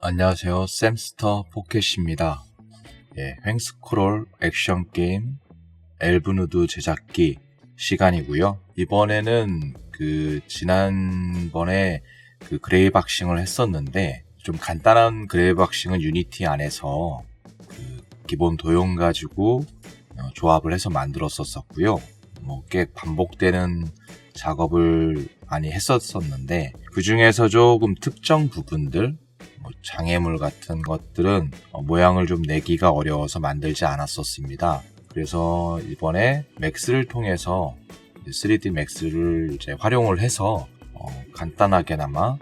안녕하세요. 샘스터 포켓입니다. 횡스크롤 액션 게임 엘브누드 제작기 시간이고요. 이번에는 지난번에 그레이박싱을 했었는데 좀 간단한 그레이박싱은 유니티 안에서 기본 도형 가지고 조합을 해서 만들었었고요. 꽤 반복되는 작업을 많이 했었는데 그 중에서 조금 특정 부분들 장애물 같은 것들은 모양을 좀 내기가 어려워서 만들지 않았었습니다. 그래서 이번에 맥스를 통해서 3D 맥스를 이제 활용을 해서 간단하게나마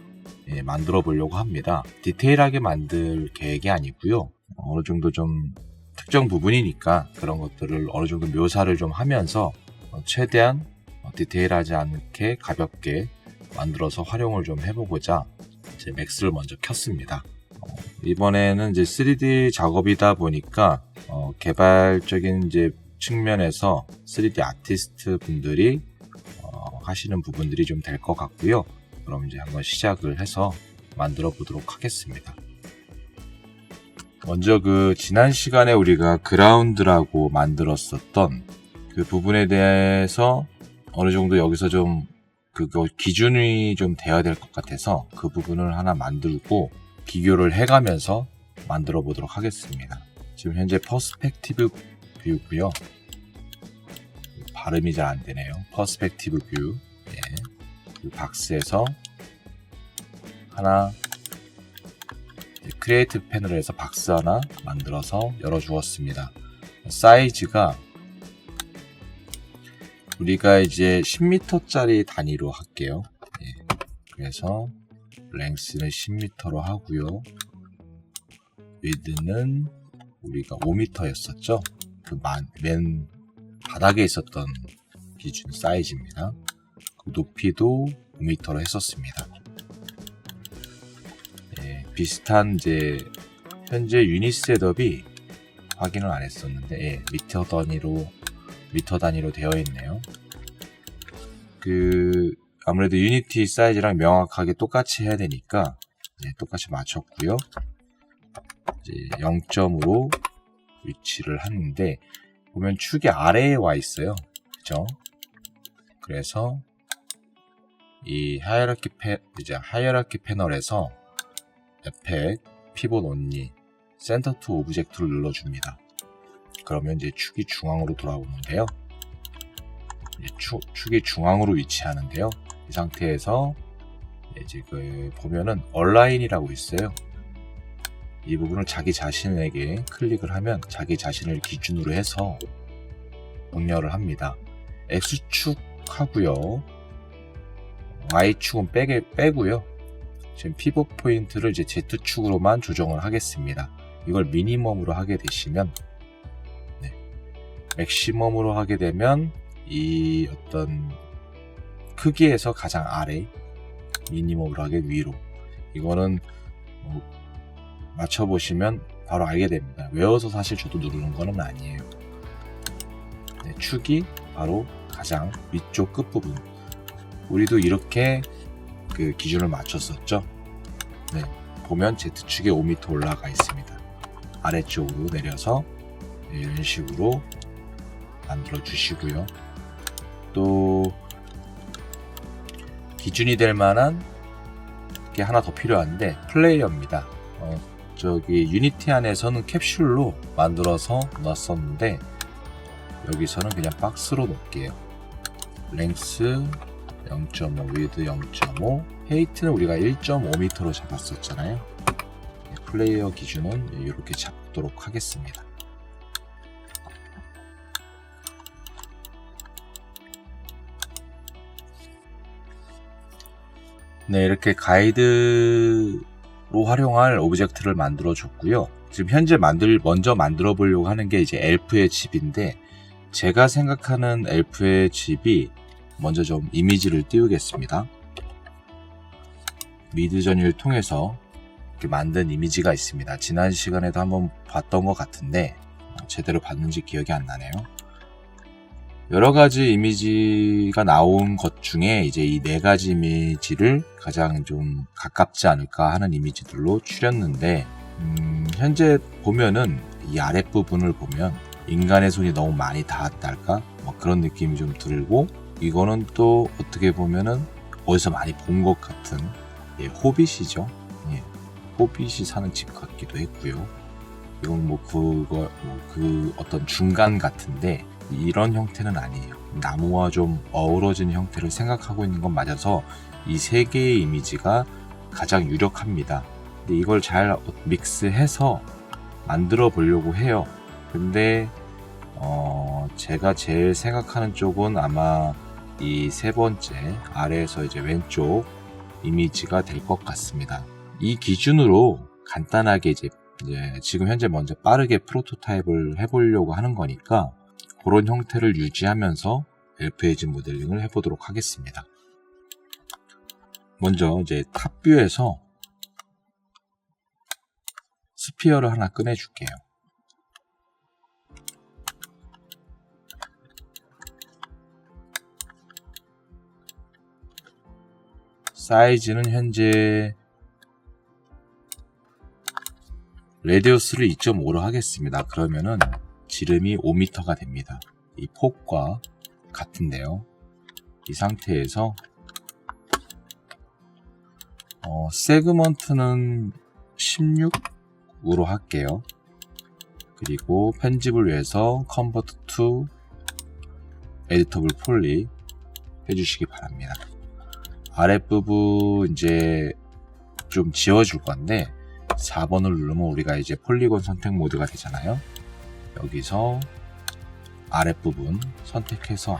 만들어 보려고 합니다. 디테일하게 만들 계획이 아니고요. 어느 정도 좀 특정 부분이니까 그런 것들을 어느 정도 묘사를 좀 하면서 최대한 디테일하지 않게 가볍게 만들어서 활용을 좀 해보고자 이제 맥스를 먼저 켰습니다. 이번에는 이제 3D 작업이다 보니까 개발적인 이제 측면에서 3D 아티스트 분들이 하시는 부분들이 좀 될 것 같고요. 그럼 이제 한번 시작을 해서 만들어 보도록 하겠습니다. 먼저 지난 시간에 우리가 그라운드라고 만들었었던 그 부분에 대해서 어느 정도 여기서 좀 그거 기준이 좀 돼야 될 것 같아서 그 부분을 하나 만들고 비교를 해가면서 만들어 보도록 하겠습니다. 지금 현재 퍼스펙티브 뷰고요. 발음이 잘 안 되네요. 퍼스펙티브 뷰. 그 박스에서 하나 크리에이티브 패널에서 박스 하나 만들어서 열어 주었습니다. 사이즈가 우리가 이제 10m짜리 단위로 할게요. 그래서 랭스는 10m로 하고요. 위드는 우리가 5m였었죠. 맨 바닥에 있었던 기준 사이즈입니다. 그 높이도 5m로 했었습니다. 비슷한 이제 현재 유닛 셋업이 확인을 안 했었는데 미터 단위로 되어 있네요. 아무래도 유니티 사이즈랑 명확하게 똑같이 해야 되니까 똑같이 맞췄고요. 이제 0점으로 위치를 하는데 보면 축이 아래에 와 있어요. 그죠? 그래서 이 하이어라키 패널에서 에펙트, 피봇 온리, 센터 투 오브젝트를 눌러줍니다. 그러면 이제 축이 중앙으로 돌아오는데요. 축이 중앙으로 위치하는데요. 이 상태에서 이제 보면은 얼라인이라고 있어요. 이 부분을 자기 자신에게 클릭을 하면 자기 자신을 기준으로 해서 정렬을 합니다. X축 하고요. Y축은 빼고요. 지금 피벗 포인트를 이제 Z축으로만 조정을 하겠습니다. 이걸 미니멈으로 하게 되시면 맥시멈으로 하게 되면 이 어떤 크기에서 가장 아래, 미니멈으로 하게 위로. 이거는 맞춰보시면 바로 알게 됩니다. 외워서 사실 저도 누르는 거는 아니에요. 축이 바로 가장 위쪽 끝부분. 우리도 이렇게 그 기준을 맞췄었죠. 보면 Z축에 5m 올라가 있습니다. 아래쪽으로 내려서 이런 식으로 만들어 주시고요. 또 기준이 될 만한 게 하나 더 필요한데 플레이어입니다. 유니티 안에서는 캡슐로 만들어서 놨었는데 여기서는 그냥 박스로 놓을게요. 랭스 0.5, 위드 0.5, 헤이트는 우리가 1.5m로 잡았었잖아요. 플레이어 기준은 이렇게 잡도록 하겠습니다. 이렇게 가이드로 활용할 오브젝트를 만들어 줬고요. 지금 현재 먼저 만들어 보려고 하는 게 이제 엘프의 집인데, 제가 생각하는 엘프의 집이 먼저 좀 이미지를 띄우겠습니다. 미드 전위를 통해서 이렇게 만든 이미지가 있습니다. 지난 시간에도 한번 봤던 것 같은데 제대로 봤는지 기억이 안 나네요. 여러 가지 이미지가 나온 것 중에 이제 이 네 가지 이미지를 가장 좀 가깝지 않을까 하는 이미지들로 추렸는데, 현재 보면은 이 아랫부분을 보면 인간의 손이 너무 많이 닿았달까? 뭐 그런 느낌이 좀 들고, 이거는 또 어떻게 보면은 어디서 많이 본 것 같은 호빗이죠. 호빗이 사는 집 같기도 했고요. 이건 그 어떤 중간 같은데 이런 형태는 아니에요. 나무와 좀 어우러진 형태를 생각하고 있는 건 맞아서 이 세 개의 이미지가 가장 유력합니다. 근데 이걸 잘 믹스해서 만들어 보려고 해요. 근데 제가 제일 생각하는 쪽은 아마 이 세 번째 아래에서 이제 왼쪽 이미지가 될 것 같습니다. 이 기준으로 간단하게 이제 지금 현재 먼저 빠르게 프로토타입을 해보려고 하는 거니까 그런 형태를 유지하면서 LPAG 모델링을 해보도록 하겠습니다. 먼저 이제 탑뷰에서 스피어를 하나 꺼내줄게요. 사이즈는 현재 레디우스를 2.5로 하겠습니다. 그러면은 지름이 5m가 됩니다. 이 폭과 같은데요. 이 상태에서 세그먼트는 16으로 할게요. 그리고 편집을 위해서 컨버트 투 에디터블 폴리 해주시기 바랍니다. 아랫부분 이제 좀 지워줄 건데 4번을 누르면 우리가 이제 폴리곤 선택 모드가 되잖아요. 여기서 아랫부분 선택해서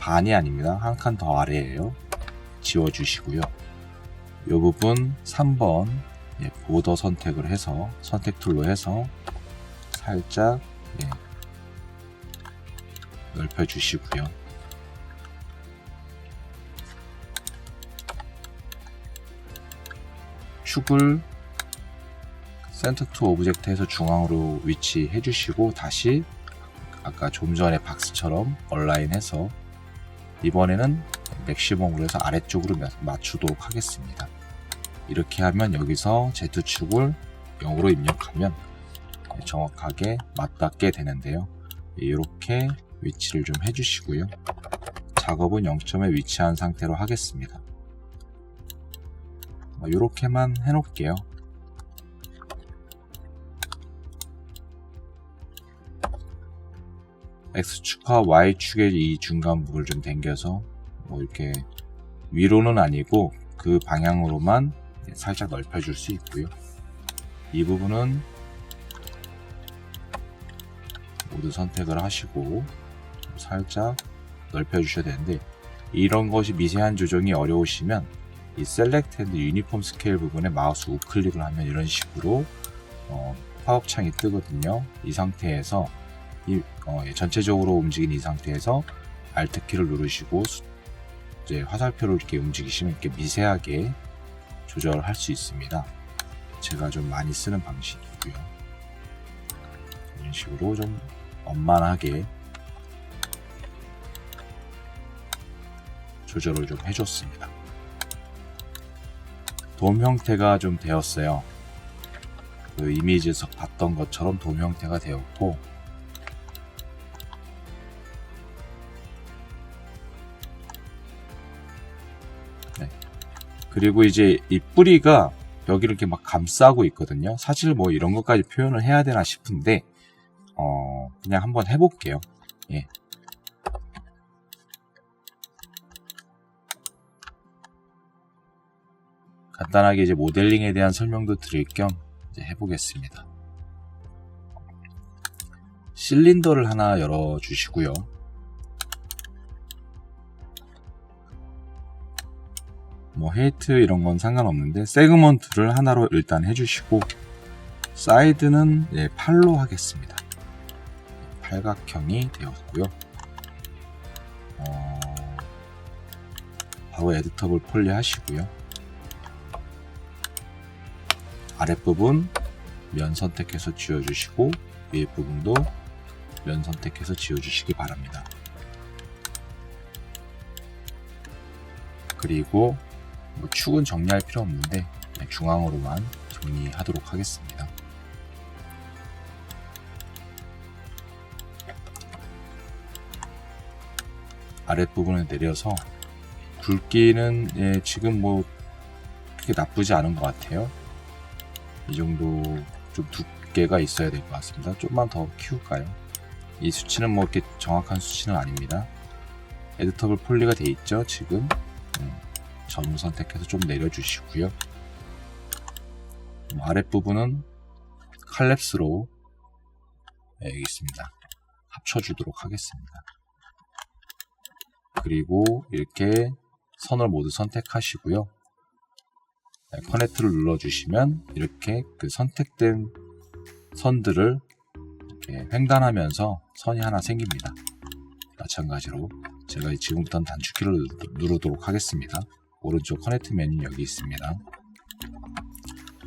반이 아닙니다. 한 칸 더 아래에요. 지워주시고요. 이 부분 3번 보더 선택을 해서 선택 툴로 해서 살짝 넓혀주시고요. 축을 센터 투 오브젝트에서 중앙으로 위치해 주시고 다시 아까 좀 전에 박스처럼 얼라인해서 이번에는 맥시멈으로 해서 아래쪽으로 맞추도록 하겠습니다. 이렇게 하면 여기서 Z축을 0으로 입력하면 정확하게 맞닿게 되는데요. 이렇게 위치를 좀 해주시고요. 작업은 0점에 위치한 상태로 하겠습니다. 이렇게만 해놓을게요. X축과 Y축의 이 중간부를 좀 당겨서 이렇게 위로는 아니고 그 방향으로만 살짝 넓혀줄 수 있고요. 이 부분은 모두 선택을 하시고 살짝 넓혀주셔야 되는데, 이런 것이 미세한 조정이 어려우시면 이 셀렉트 앤드 유니폼 스케일 부분에 마우스 우클릭을 하면 이런 식으로 팝업 창이 뜨거든요. 이 상태에서 전체적으로 움직이는 이 상태에서 Alt 키를 누르시고 이제 화살표를 이렇게 움직이시면 이렇게 미세하게 조절할 수 있습니다. 제가 좀 많이 쓰는 방식이고요. 이런 식으로 좀 원만하게 조절을 좀 해줬습니다. 돔 형태가 좀 되었어요. 그 이미지에서 봤던 것처럼 돔 형태가 되었고, 그리고 이제 이 뿌리가 여기를 이렇게 막 감싸고 있거든요. 사실 뭐 이런 것까지 표현을 해야 되나 싶은데 그냥 한번 해볼게요. 간단하게 이제 모델링에 대한 설명도 드릴 겸 이제 해보겠습니다. 실린더를 하나 열어주시고요. 뭐 헤이트 이런 건 상관없는데 세그먼트를 하나로 일단 해주시고, 사이드는 8로 하겠습니다. 팔각형이 되었고요. 바로 에디터블 폴리 하시고요. 아랫부분 면 선택해서 지워주시고 위에 부분도 면 선택해서 지워주시기 바랍니다. 그리고 뭐 축은 정리할 필요 없는데 그냥 중앙으로만 정리하도록 하겠습니다. 아랫부분을 내려서 굵기는 지금 뭐 그렇게 나쁘지 않은 것 같아요. 이 정도 좀 두께가 있어야 될 것 같습니다. 좀만 더 키울까요? 이 수치는 뭐 이렇게 정확한 수치는 아닙니다. 에디터블 폴리가 돼 있죠. 지금 전후 선택해서 좀 내려주시고요. 아랫부분은 칼랩스로 여기 있습니다. 합쳐주도록 하겠습니다. 그리고 이렇게 선을 모두 선택하시고요. 커넥트를 눌러주시면 이렇게 그 선택된 선들을 이렇게 횡단하면서 선이 하나 생깁니다. 마찬가지로 제가 지금부터는 단축키를 누르도록 하겠습니다. 오른쪽 커넥트 메뉴 여기 있습니다.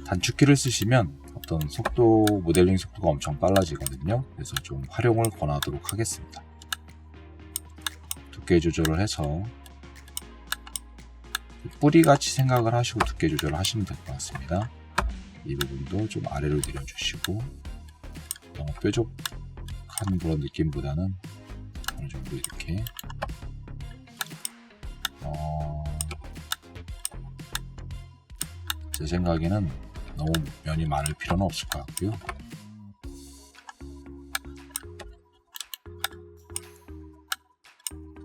단축키를 쓰시면 어떤 속도, 모델링 속도가 엄청 빨라지거든요. 그래서 좀 활용을 권하도록 하겠습니다. 두께 조절을 해서 뿌리같이 생각을 하시고 두께 조절을 하시면 될 것 같습니다. 이 부분도 좀 아래로 내려주시고 너무 뾰족한 그런 느낌보다는 어느 정도 이렇게 제 생각에는 너무 면이 많을 필요는 없을 것 같고요.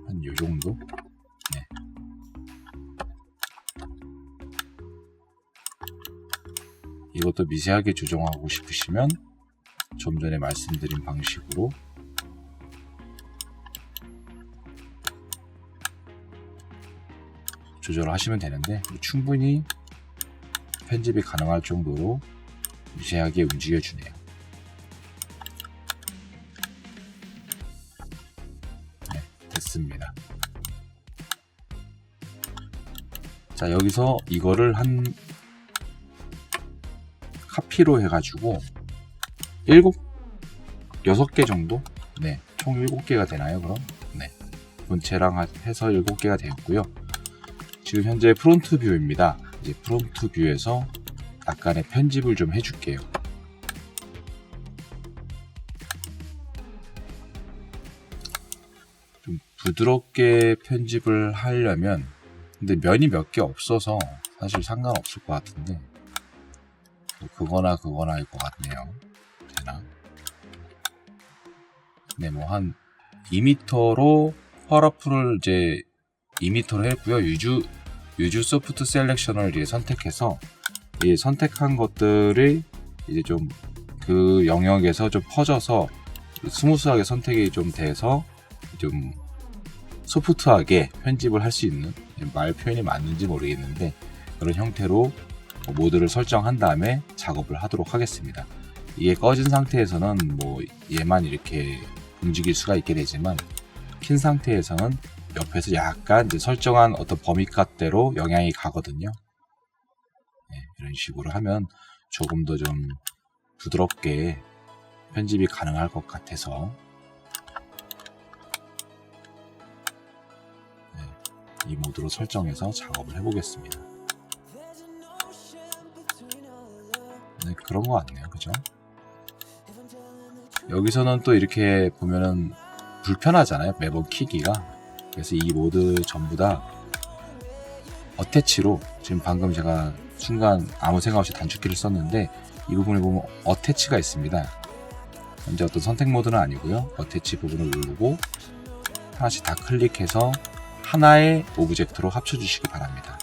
한 요 정도? 네. 이것도 미세하게 조정하고 싶으시면 좀 전에 말씀드린 방식으로 조절을 하시면 되는데 충분히 편집이 가능할 정도로 미세하게 움직여주네요. 네, 됐습니다. 자, 여기서 이거를 한 카피로 해가지고 6개 정도? 네, 총 7개가 되나요, 그럼? 네. 본체랑 해서 7개가 되었고요. 지금 현재 프론트 뷰입니다. 이제 프론트 뷰에서 약간의 편집을 좀 해줄게요. 좀 부드럽게 편집을 하려면, 근데 면이 몇 개 없어서 사실 상관없을 것 같은데, 그거나 그거나일 것 같네요. 되나? 네, 뭐 한 2m로 펄어프를 이제 2m로 했고요. 유즈 소프트 셀렉션을 이제 선택해서 이 선택한 것들이 이제 좀 그 영역에서 좀 퍼져서 스무스하게 선택이 좀 돼서 좀 소프트하게 편집을 할 수 있는, 말 표현이 맞는지 모르겠는데 그런 형태로 모드를 설정한 다음에 작업을 하도록 하겠습니다. 이게 꺼진 상태에서는 뭐 얘만 이렇게 움직일 수가 있게 되지만 킨 상태에서는 옆에서 약간 이제 설정한 어떤 범위값대로 영향이 가거든요. 네, 이런 식으로 하면 조금 더 좀 부드럽게 편집이 가능할 것 같아서 네, 이 모드로 설정해서 작업을 해보겠습니다. 네, 그런 것 같네요. 그죠? 여기서는 또 이렇게 보면은 불편하잖아요. 매번 키기가. 그래서 이 모드 전부 다 어태치로, 지금 방금 제가 순간 아무 생각 없이 단축키를 썼는데 이 부분에 보면 어태치가 있습니다. 현재 어떤 선택 모드는 아니고요. 어태치 부분을 누르고 하나씩 다 클릭해서 하나의 오브젝트로 합쳐주시기 바랍니다.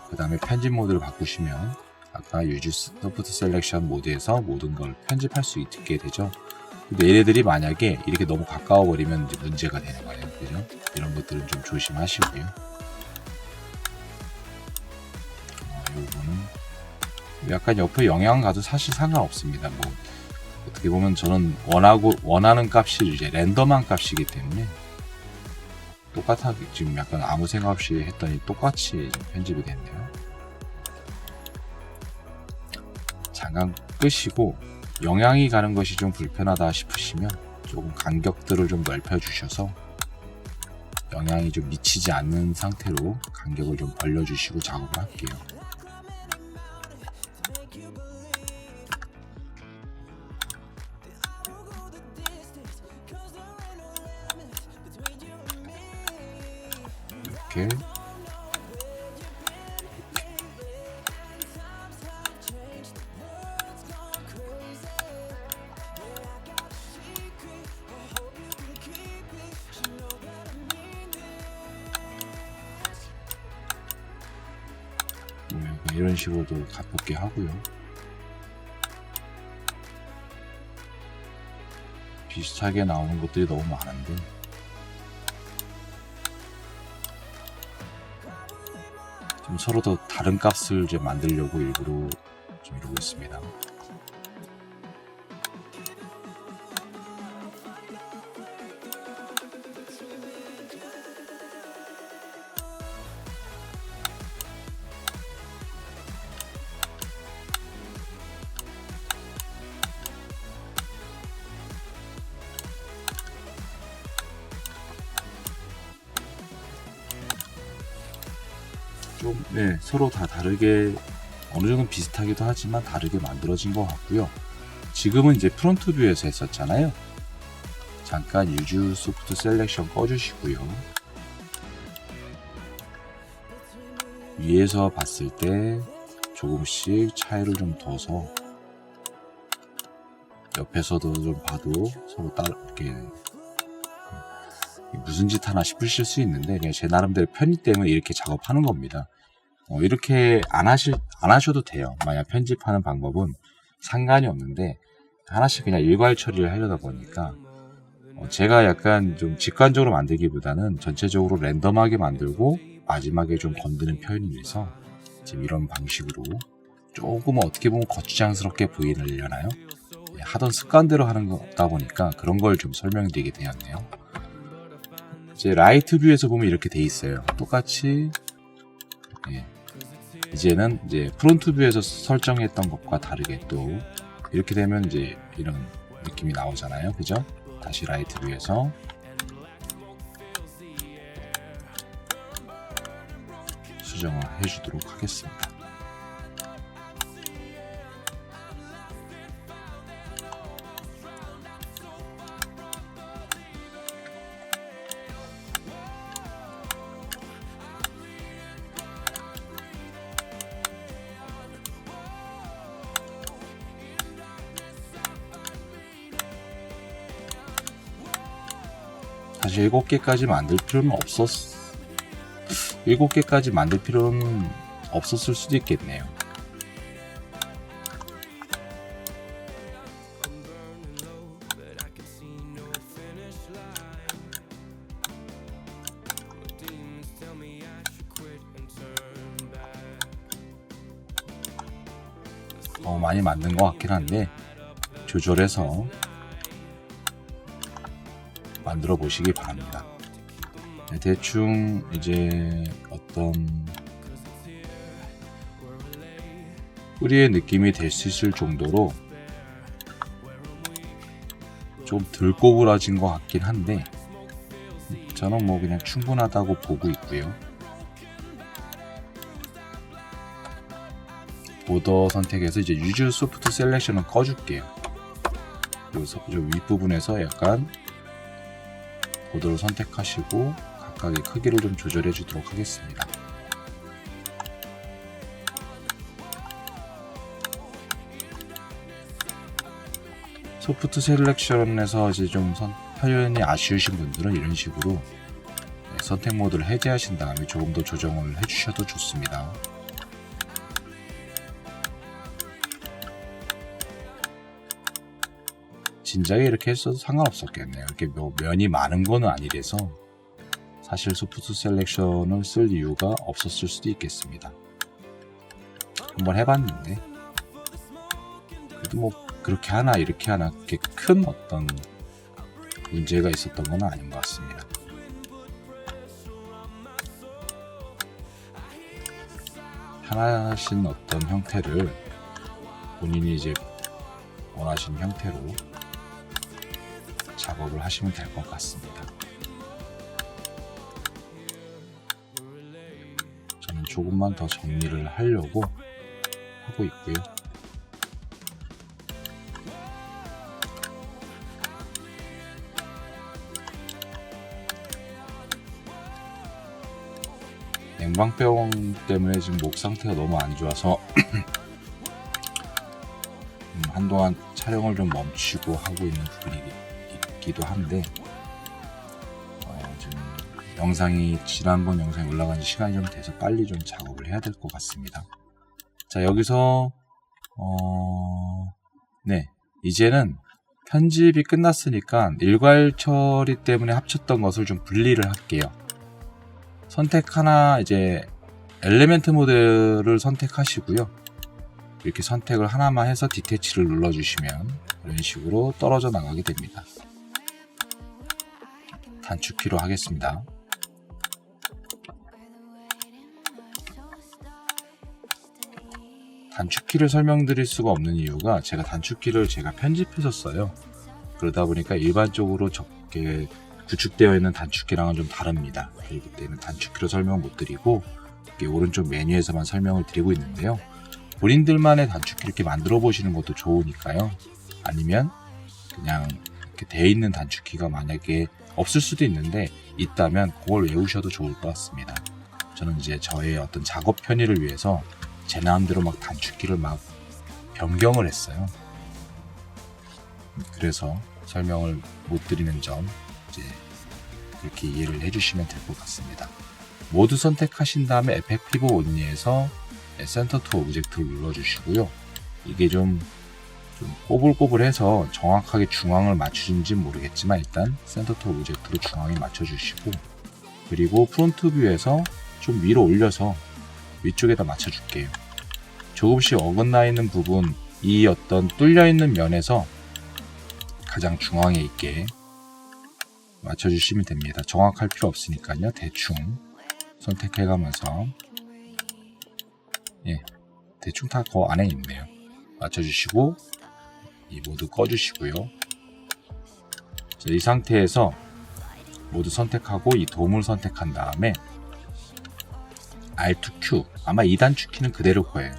그 다음에 편집 모드를 바꾸시면 아까 유즈 소프트 셀렉션 모드에서 모든 걸 편집할 수 있게 되죠. 근데 얘네들이 만약에 이렇게 너무 가까워 버리면 이제 문제가 되는 거예요. 그죠? 이런 것들은 좀 조심하시고요. 이 부분은 약간 옆에 영향 가도 사실 상관없습니다. 뭐 어떻게 보면 저는 원하는 값이 이제 랜덤한 값이기 때문에 똑같하게 지금 약간 아무 생각 없이 했더니 똑같이 편집이 됐네요. 잠깐 끄시고 영향이 가는 것이 좀 불편하다 싶으시면 조금 간격들을 좀 넓혀 주셔서 영향이 좀 미치지 않는 상태로 간격을 좀 벌려주시고 작업을 할게요. 이렇게 이런 식으로도 가볍게 하고요. 비슷하게 나오는 것들이 너무 많은데 좀 서로 더 다른 값을 좀 만들려고 일부러 좀 이러고 있습니다. 좀, 네, 서로 다 다르게 어느 정도 비슷하기도 하지만 다르게 만들어진 것 같고요. 지금은 이제 프론트 뷰에서 했었잖아요. 잠깐 유즈 소프트 셀렉션 꺼주시고요. 위에서 봤을 때 조금씩 차이를 좀 둬서 옆에서도 좀 봐도 서로 이렇게 무슨 짓 하나 싶으실 수 있는데 그냥 제 나름대로 편의 때문에 이렇게 작업하는 겁니다. 이렇게 안 하셔도 돼요. 만약 편집하는 방법은 상관이 없는데 하나씩 그냥 일괄 처리를 하려다 보니까 제가 약간 좀 직관적으로 만들기보다는 전체적으로 랜덤하게 만들고 마지막에 좀 건드는 편이라서 지금 이런 방식으로 조금 어떻게 보면 거추장스럽게 보이려나요? 하던 습관대로 하는 거다 보니까 그런 걸 좀 설명드리게 되었네요. 이제 라이트 뷰에서 보면 이렇게 돼 있어요. 똑같이 이제는 이제 프론트 뷰에서 설정했던 것과 다르게 또 이렇게 되면 이제 이런 느낌이 나오잖아요. 그죠? 다시 라이트 뷰에서 수정을 해주도록 하겠습니다. 사실 7개까지 만들 필요는 7개까지 만들 필요는 없었을 수도 있겠네요. 많이 만든 것 같긴 한데 조절해서 만들어 보시기 바랍니다. 대충 이제 어떤 뿌리의 느낌이 될 수 있을 정도로 좀 덜 꼬부라진 것 같긴 한데 저는 뭐 그냥 충분하다고 보고 있고요. 보더 선택해서 이제 유즈 소프트 셀렉션은 꺼줄게요. 그래서 윗부분에서 약간 보더를 선택하시고 각각의 크기를 좀 조절해 주도록 하겠습니다. 소프트 셀렉션에서 이제 좀 표현이 아쉬우신 분들은 이런 식으로 선택 모드를 해제하신 다음에 조금 더 조정을 해주셔도 좋습니다. 진작에 이렇게 했어도 상관없었겠네요. 이렇게 면이 많은 거는 아니라서 사실 소프트 셀렉션을 쓸 이유가 없었을 수도 있겠습니다. 한번 해봤는데 그래도 뭐 그렇게 하나 이렇게 하나 그렇게 큰 어떤 문제가 있었던 건 아닌 것 같습니다. 하나씩 어떤 형태를 본인이 이제 원하시는 형태로 작업을 하시면 될 것 같습니다. 조금만 더 정리를 하려고 하고 있고요. 냉방병 때문에 지금 목 상태가 너무 안 좋아서 한동안 촬영을 좀 멈추고 하고 있는 부분이 있기도 한데 지금 지난번 영상이 올라간 지 시간이 좀 돼서 빨리 좀 작업을 해야 될 것 같습니다. 자, 여기서 네, 이제는 편집이 끝났으니까 일괄 처리 때문에 합쳤던 것을 좀 분리를 할게요. 선택 하나, 이제 엘리멘트 모델을 선택하시고요. 이렇게 선택을 하나만 해서 디태치를 눌러주시면 이런 식으로 떨어져 나가게 됩니다. 단축키로 하겠습니다. 단축키를 설명드릴 수가 없는 이유가 제가 단축키를 편집해서 써요. 그러다 보니까 일반적으로 적게 구축되어 있는 단축키랑은 좀 다릅니다. 그렇기 때문에 단축키로 설명 못 드리고 오른쪽 메뉴에서만 설명을 드리고 있는데요. 본인들만의 단축키 이렇게 만들어 보시는 것도 좋으니까요. 아니면 그냥 이렇게 되어 있는 단축키가 만약에 없을 수도 있는데 있다면 그걸 외우셔도 좋을 것 같습니다. 저는 이제 저의 어떤 작업 편의를 위해서 제 마음대로 막 단축키를 막 변경을 했어요. 그래서 설명을 못 드리는 점 이제 그렇게 이해를 해주시면 될 것 같습니다. 모두 선택하신 다음에 에펙 피벗 온리에서 센터 투 오브젝트를 눌러주시고요. 이게 좀 꼬불꼬불해서 정확하게 중앙을 맞추는지 모르겠지만 일단 센터 투 오브젝트로 중앙에 맞춰주시고, 그리고 프론트 뷰에서 좀 위로 올려서 위쪽에다 맞춰줄게요. 조금씩 어긋나 있는 부분, 이 어떤 뚫려 있는 면에서 가장 중앙에 있게 맞춰주시면 됩니다. 정확할 필요 없으니까요. 대충 선택해가면서 대충 다 그 안에 있네요. 맞춰주시고 이 모두 꺼주시고요. 이 상태에서 모두 선택하고 이 돔을 선택한 다음에 Alt Q, 아마 2단 축키는 그대로 거예요.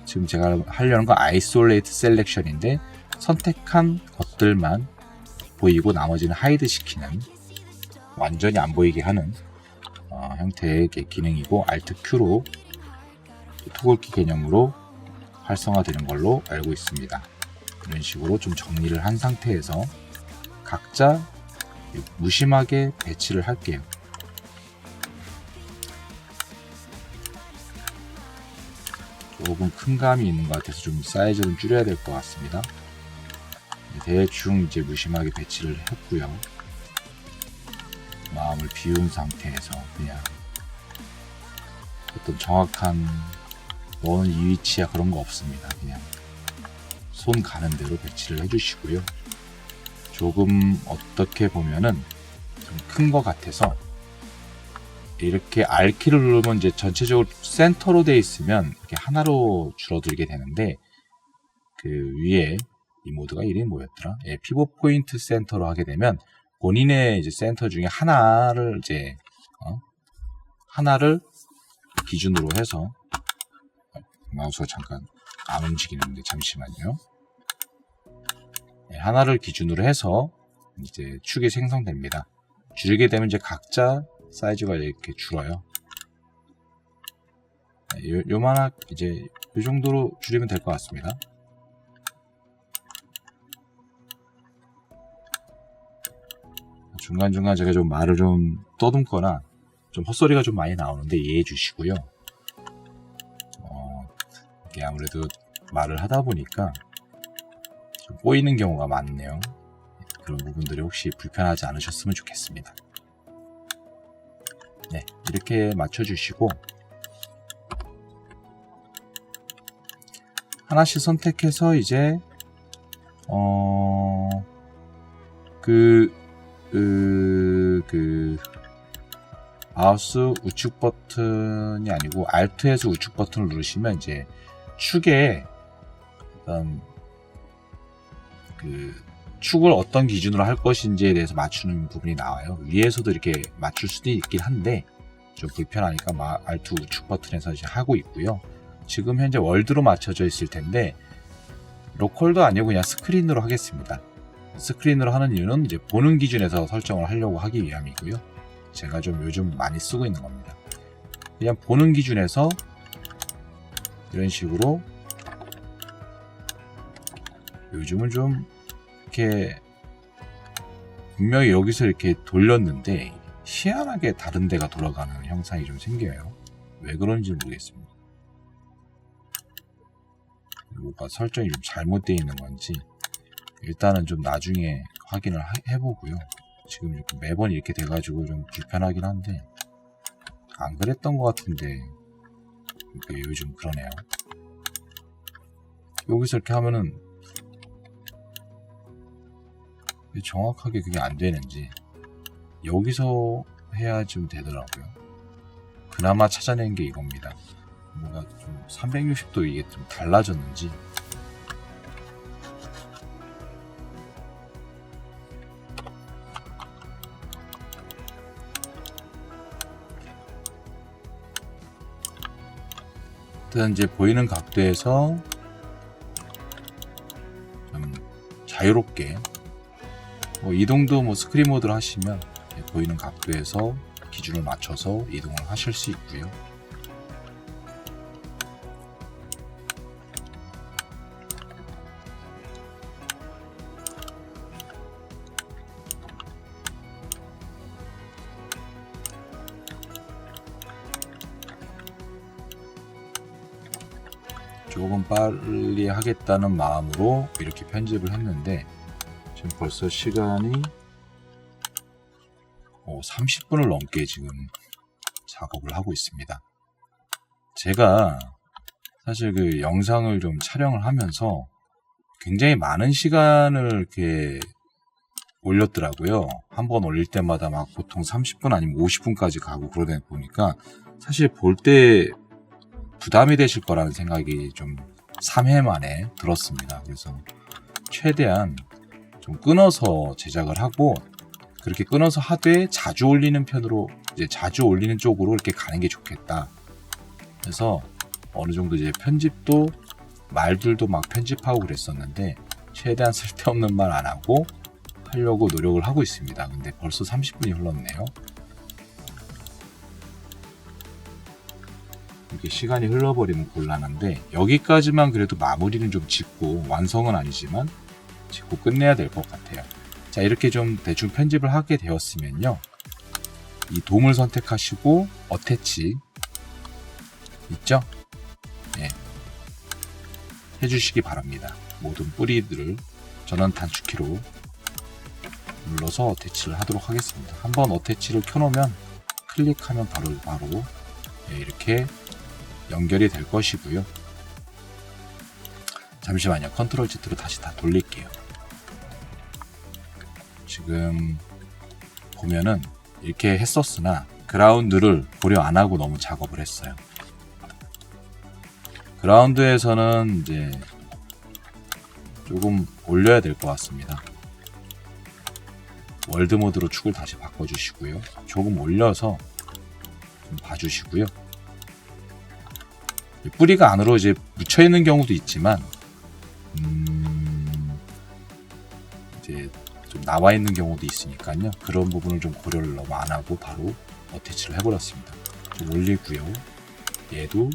지금 제가 하려는 건 Isolate Selection인데 선택한 것들만 보이고 나머지는 하이드 시키는, 완전히 안 보이게 하는 형태의 기능이고, Alt Q로 토글키 개념으로 활성화되는 걸로 알고 있습니다. 이런 식으로 좀 정리를 한 상태에서 각자 무심하게 배치를 할게요. 조금 큰 감이 있는 것 같아서 좀 사이즈 좀 줄여야 될 것 같습니다. 대충 이제 무심하게 배치를 했고요. 마음을 비운 상태에서 그냥 어떤 정확한 너는 이 위치야 그런 거 없습니다. 그냥 손 가는 대로 배치를 해주시고요. 조금 어떻게 보면은 좀 큰 것 같아서 이렇게 R키를 누르면 이제 전체적으로 센터로 되어 있으면 이렇게 하나로 줄어들게 되는데, 그 위에 이 모드가 이름이 뭐였더라? 피벗 포인트 센터로 하게 되면 본인의 이제 센터 중에 하나를 하나를 기준으로 해서, 마우스가 잠깐 안 움직이는데 잠시만요. 하나를 기준으로 해서 이제 축이 생성됩니다. 줄이게 되면 이제 각자 사이즈가 이렇게 줄어요. 요만한 이제 이 정도로 줄이면 될 것 같습니다. 중간중간 제가 좀 말을 좀 떠듬거나 좀 헛소리가 좀 많이 나오는데 이해해 주시고요. 이게 아무래도 말을 하다 보니까 좀 꼬이는 경우가 많네요. 그런 부분들이 혹시 불편하지 않으셨으면 좋겠습니다. 네, 이렇게 맞춰주시고 하나씩 선택해서 이제 마우스 우측 버튼이 아니고 Alt에서 우측 버튼을 누르시면 이제 축에 어떤 축을 어떤 기준으로 할 것인지에 대해서 맞추는 부분이 나와요. 위에서도 이렇게 맞출 수도 있긴 한데 좀 불편하니까 Alt 우측 버튼에서 이제 하고 있고요. 지금 현재 월드로 맞춰져 있을 텐데 로컬도 아니고 그냥 스크린으로 하겠습니다. 스크린으로 하는 이유는 이제 보는 기준에서 설정을 하려고 하기 위함이고요. 제가 좀 요즘 많이 쓰고 있는 겁니다. 그냥 보는 기준에서 이런 식으로 요즘은 좀 이렇게 분명히 여기서 이렇게 돌렸는데 희한하게 다른 데가 돌아가는 형상이 좀 생겨요. 왜 그런지 모르겠습니다. 뭐가 설정이 좀 잘못되어 있는 건지 일단은 좀 나중에 확인을 해보고요. 지금 매번 이렇게 돼가지고 좀 불편하긴 한데 안 그랬던 것 같은데 요즘 그러네요. 여기서 이렇게 하면은 정확하게 그게 안 되는지 여기서 해야 좀 되더라고요. 그나마 찾아낸 게 이겁니다. 뭔가 좀 360도 이게 좀 달라졌는지 일단 이제 보이는 각도에서 좀 자유롭게 이동도 스크린 모드로 하시면 보이는 각도에서 기준을 맞춰서 이동을 하실 수 있고요. 조금 빨리 하겠다는 마음으로 이렇게 편집을 했는데 지금 벌써 시간이 30분을 넘게 지금 작업을 하고 있습니다. 제가 사실 그 영상을 좀 촬영을 하면서 굉장히 많은 시간을 이렇게 올렸더라고요. 한번 올릴 때마다 막 보통 30분 아니면 50분까지 가고 그러다 보니까 사실 볼 때 부담이 되실 거라는 생각이 좀 3회 만에 들었습니다. 그래서 최대한 좀 끊어서 제작을 하고 그렇게 끊어서 하되 자주 올리는 편으로 이제 자주 올리는 쪽으로 이렇게 가는 게 좋겠다. 그래서 어느 정도 이제 편집도 말들도 막 편집하고 그랬었는데 최대한 쓸데없는 말 안 하고 하려고 노력을 하고 있습니다. 근데 벌써 30분이 흘렀네요. 이렇게 시간이 흘러버리면 곤란한데 여기까지만 그래도 마무리는 좀 짓고 완성은 아니지만 짓고 끝내야 될 것 같아요. 자, 이렇게 좀 대충 편집을 하게 되었으면요. 이 돔을 선택하시고 어태치 있죠? 네. 해주시기 바랍니다. 모든 뿌리들을 전원 단축키로 눌러서 어태치를 하도록 하겠습니다. 한번 어태치를 켜놓으면 클릭하면 바로 네, 이렇게 연결이 될 것이고요. 잠시만요. 컨트롤 Z로 다시 다 돌릴게요. 지금 보면은 이렇게 했었으나 그라운드를 고려 안 하고 너무 작업을 했어요. 그라운드에서는 이제 조금 올려야 될 것 같습니다. 월드 모드로 축을 다시 바꿔주시고요. 조금 올려서 좀 봐주시고요. 뿌리가 안으로 이제 묻혀 있는 경우도 있지만 이제 좀 나와 있는 경우도 있으니까요. 그런 부분을 좀 고려를 너무 안 하고 바로 어태치를 해버렸습니다. 좀 올리고요. 얘도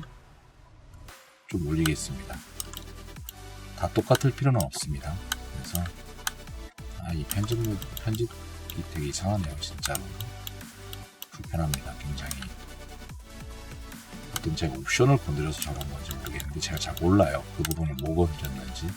좀 올리겠습니다. 다 똑같을 필요는 없습니다. 그래서 이 편집이 되게 이상하네요. 진짜로 불편합니다. 굉장히. 어떤 제가 옵션을 건드려서 저런 건지 모르겠는데 제가 잘 몰라요. 그 부분을 뭐 건드렸는지.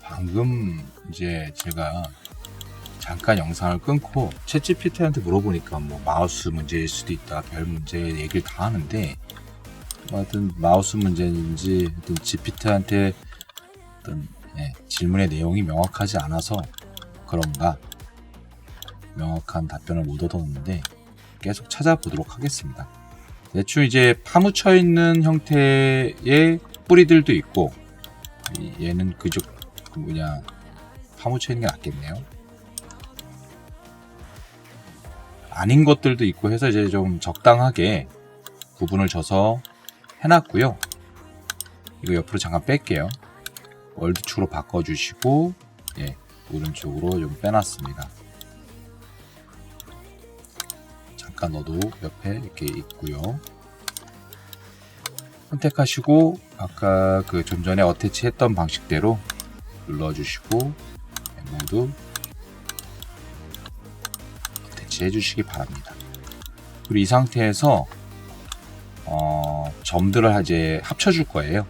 방금 이제 제가 잠깐 영상을 끊고 챗GPT한테 물어보니까 뭐 마우스 문제일 수도 있다, 별 문제 얘기를 다 하는데, 하여튼 마우스 문제인지 하여튼 GPT한테 어떤 질문의 내용이 명확하지 않아서 그런가 명확한 답변을 못 얻었는데 계속 찾아보도록 하겠습니다. 대충 이제 파묻혀 있는 형태의 뿌리들도 있고, 얘는 그저 파묻혀 있는 게 낫겠네요. 아닌 것들도 있고 해서 이제 좀 적당하게 구분을 줘서 해놨고요. 이거 옆으로 잠깐 뺄게요. 월드축으로 바꿔주시고, 오른쪽으로 좀 빼놨습니다. 잠깐 넣어도 옆에 이렇게 있고요. 선택하시고 아까 그 좀 전에 어태치 했던 방식대로 눌러주시고 모두 어태치 해주시기 바랍니다. 그리고 이 상태에서 점들을 이제 합쳐줄 거예요.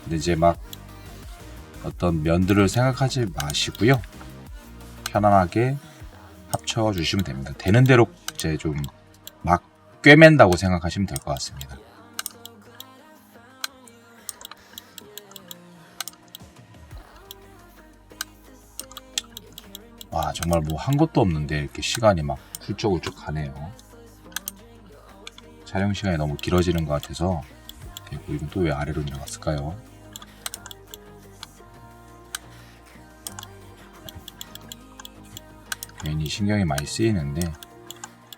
근데 이제 막 어떤 면들을 생각하지 마시고요. 편안하게 합쳐주시면 됩니다. 되는 대로 이제 좀 막 꿰맨다고 생각하시면 될 것 같습니다. 와, 정말 뭐 한 것도 없는데 이렇게 시간이 막 훌쩍훌쩍 가네요. 촬영 시간이 너무 길어지는 것 같아서. 이건 또 왜 아래로 내려갔을까요? 괜히 신경이 많이 쓰이는데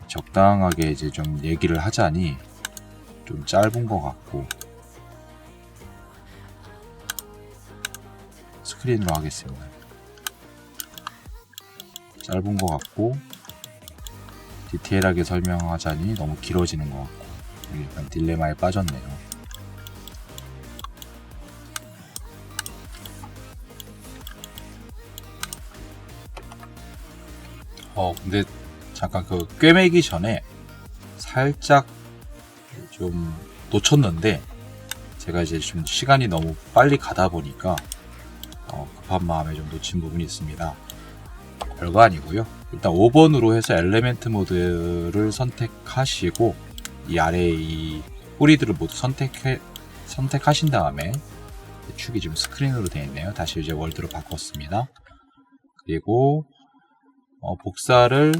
적당하게 이제 좀 얘기를 하자니 좀 짧은 것 같고, 스크린으로 하겠습니다. 짧은 것 같고 디테일하게 설명하자니 너무 길어지는 것 같고, 약간 딜레마에 빠졌네요. 근데 잠깐 그 꿰매기 전에 살짝 좀 놓쳤는데, 제가 이제 좀 시간이 너무 빨리 가다 보니까 급한 마음에 좀 놓친 부분이 있습니다. 별거 아니고요. 일단 5번으로 해서 엘리멘트 모드를 선택하시고 이 아래에 이 뿌리들을 모두 선택하신 다음에, 축이 지금 스크린으로 되어 있네요. 다시 이제 월드로 바꿨습니다. 그리고 복사를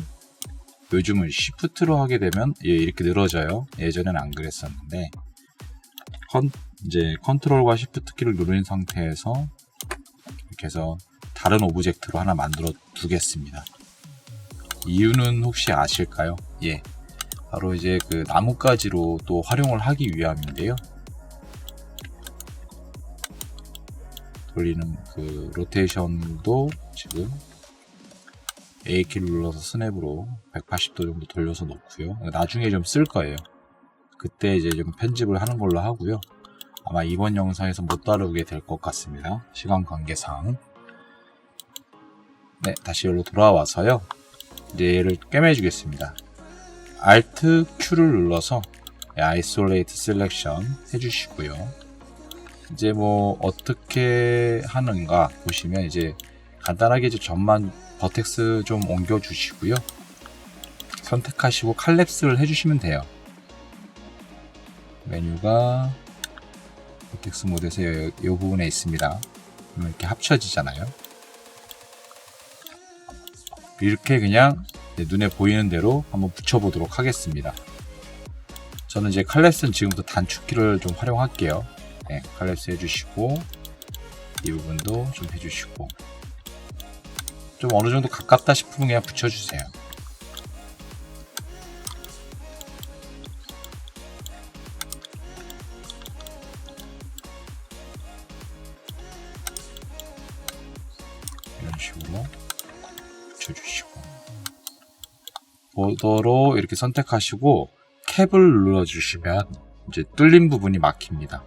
요즘은 Shift로 하게 되면 이렇게 늘어져요. 예전엔 안 그랬었는데, 이제 컨트롤과 Shift 키를 누른 상태에서 이렇게 해서 다른 오브젝트로 하나 만들어 두겠습니다. 이유는 혹시 아실까요? 바로 이제 그 나뭇가지로 또 활용을 하기 위함인데요. 돌리는 그 로테이션도 지금 A키를 눌러서 스냅으로 180도 정도 돌려서 놓고요. 나중에 좀 쓸 거예요. 그때 이제 좀 편집을 하는 걸로 하고요. 아마 이번 영상에서 못 다루게 될 것 같습니다. 시간 관계상. 다시 여기로 돌아와서요. 이제 얘를 꿰매 주겠습니다. Alt Q를 눌러서 Isolate Selection 해주시고요. 이제 뭐 어떻게 하는가 보시면, 이제 간단하게 이제 점만 버텍스 좀 옮겨 주시고요. 선택하시고 칼랩스를 해주시면 돼요. 메뉴가 버텍스 모드에서 이 부분에 있습니다. 그러면 이렇게 합쳐지잖아요. 이렇게 그냥 눈에 보이는 대로 한번 붙여보도록 하겠습니다. 저는 이제 칼랩스는 지금부터 단축키를 좀 활용할게요. 칼랩스 해주시고 이 부분도 좀 해주시고, 좀 어느 정도 가깝다 싶으면 그냥 붙여주세요. 이런 식으로 붙여주시고, 보더로 이렇게 선택하시고 캡을 눌러주시면 이제 뚫린 부분이 막힙니다.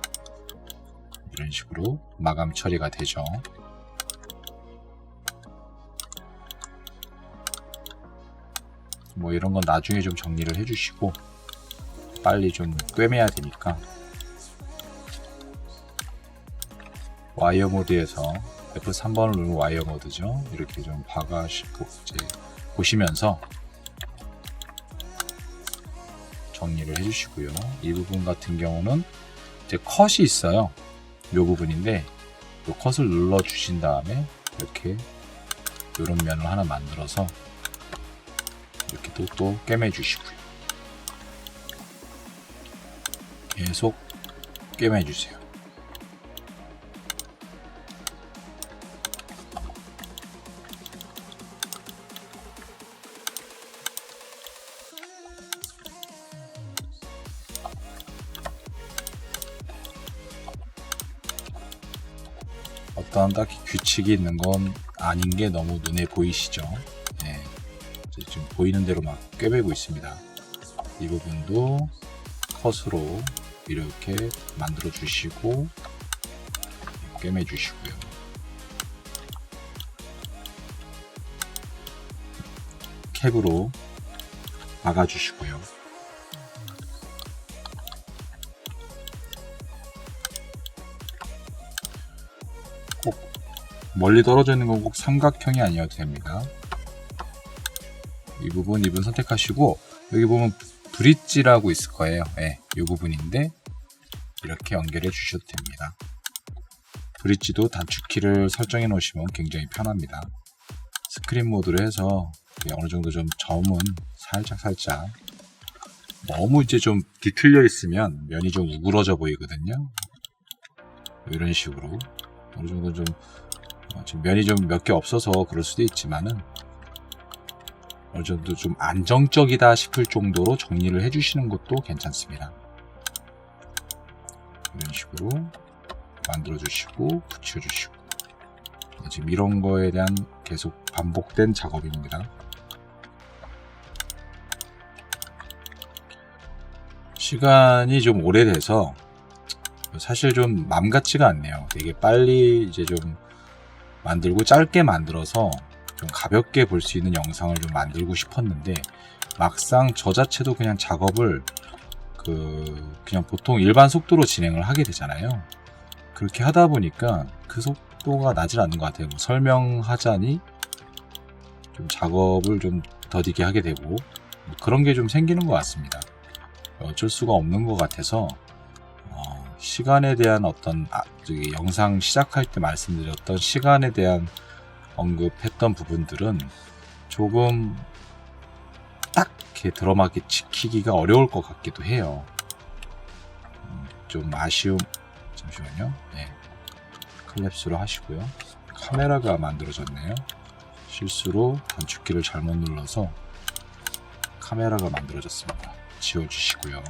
이런 식으로 마감 처리가 되죠. 뭐 이런 건 나중에 좀 정리를 해주시고, 빨리 좀 꿰매야 되니까 와이어 모드에서 F3번을 누르면 와이어 모드죠. 이렇게 좀 박아시고 이제 보시면서 정리를 해주시고요. 이 부분 같은 경우는 이제 컷이 있어요. 이 부분인데 이 컷을 눌러 주신 다음에 이렇게 이런 면을 하나 만들어서 이렇게 또 꿰매 주시고요. 계속 꿰매 주세요. 어떤 딱히 규칙이 있는 건 아닌 게 너무 눈에 보이시죠? 네. 지금 보이는 대로 막 꿰매고 있습니다. 이 부분도 컷으로 이렇게 만들어 주시고 꿰매 주시고요. 캡으로 박아 주시고요. 꼭 멀리 떨어져 있는 건 꼭 삼각형이 아니어도 됩니다. 이 부분 선택하시고 여기 보면 브릿지라고 있을 거예요. 네, 이 부분인데 이렇게 연결해 주셔도 됩니다. 브릿지도 단축키를 설정해 놓으시면 굉장히 편합니다. 스크린 모드로 해서 어느 정도 좀 점은 살짝 너무 이제 좀 뒤틀려 있으면 면이 좀 우그러져 보이거든요. 이런 식으로 어느 정도 좀 지금 면이 좀 몇 개 없어서 그럴 수도 있지만은 어느 정도 좀 안정적이다 싶을 정도로 정리를 해주시는 것도 괜찮습니다. 이런 식으로 만들어주시고 붙여주시고 지금 이런 거에 대한 계속 반복된 작업입니다. 시간이 좀 오래돼서 사실 좀 맘 같지가 않네요. 되게 빨리 이제 좀 만들고 짧게 만들어서 좀 가볍게 볼 수 있는 영상을 좀 만들고 싶었는데 막상 저 자체도 그냥 작업을 그냥 보통 일반 속도로 진행을 하게 되잖아요. 그렇게 하다 보니까 그 속도가 나질 않는 것 같아요. 설명하자니 좀 작업을 좀 더디게 하게 되고 그런 게 좀 생기는 것 같습니다. 어쩔 수가 없는 것 같아서 시간에 대한 어떤 영상 시작할 때 말씀드렸던 시간에 대한 언급했던 부분들은 조금 딱 이렇게 들어맞게 지키기가 어려울 것 같기도 해요. 좀 아쉬움. 잠시만요. 네. 클랩스로 하시고요. 카메라가 만들어졌네요. 실수로 단축키를 잘못 눌러서 카메라가 만들어졌습니다. 지워주시고요.